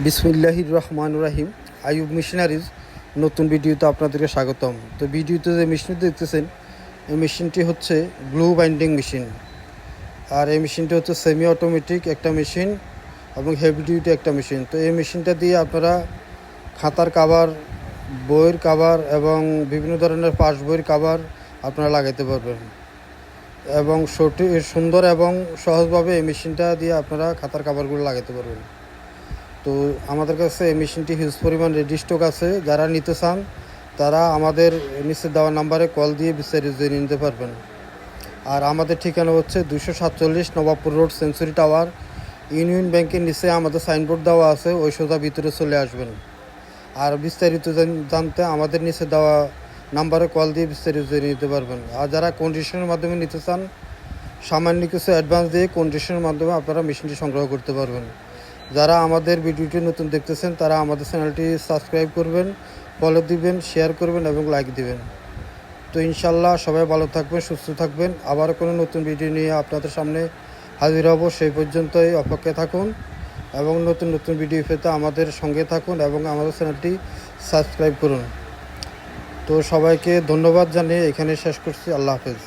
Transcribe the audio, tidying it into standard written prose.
বিসমিল্লাহির রহমান রাহিম। আইয়ুব মেশিনারিজ নতুন ভিডিওতে আপনাদেরকে স্বাগতম। তো ভিডিওতে যে মেশিনটি দেখতেছেন, এই মেশিনটি হচ্ছে গ্লু বাইন্ডিং মেশিন। আর এই মেশিনটি হচ্ছে সেমি অটোমেটিক একটা মেশিন এবং হেভি ডিউটি একটা মেশিন। তো এই মেশিনটা দিয়ে আপনারা খাতার কাভার, বইয়ের কাভার এবং বিভিন্ন ধরনের পাস বইয়ের কাভার আপনারা লাগাইতে পারবেন এবং সুন্দর এবং সহজভাবে এই মেশিনটা দিয়ে আপনারা খাতার কাভারগুলো লাগাতে পারবেন। তো আমাদের কাছে এই মেশিনটি হিউজ পরিমাণ রেডি স্টক আছে। যারা নিতে চান তারা আমাদের নিচে দেওয়া নাম্বারে কল দিয়ে বিস্তারিত জেনে নিতে পারবেন। আর আমাদের ঠিকানা হচ্ছে 247 Nawabpur road, century tower, union ব্যাংকের নিচে আমাদের সাইনবোর্ড দেওয়া আছে, ওই সোজা ভিতরে চলে আসবেন। আর বিস্তারিত জানতে আমাদের নিচে দেওয়া নাম্বারে কল দিয়ে বিস্তারিত জেনে নিতে পারবেন। আর যারা কন্ডিশনের মাধ্যমে নিতে চান, সামান্য কিছু অ্যাডভান্স দিয়ে কন্ডিশনের মাধ্যমে আপনারা মেশিনটি সংগ্রহ করতে পারবেন। যারা আমাদের ভিডিওটি নতুন দেখতেছেন তারা আমাদের চ্যানেলটি সাবস্ক্রাইব করবেন, ফলো দিবেন, শেয়ার করবেন এবং লাইক দিবেন। তো ইনশাল্লাহ সবাই ভালো থাকবেন, সুস্থ থাকবেন। আবার কোনো নতুন ভিডিও নিয়ে আপনাদের সামনে হাজির হব। সেই পর্যন্তই অপেক্ষায় থাকুন এবং নতুন নতুন ভিডিও পেতে আমাদের সঙ্গে থাকুন এবং আমাদের চ্যানেলটি সাবস্ক্রাইব করুন। তো সবাইকে ধন্যবাদ জানিয়ে এখানে শেষ করছি। আল্লাহ হাফেজ।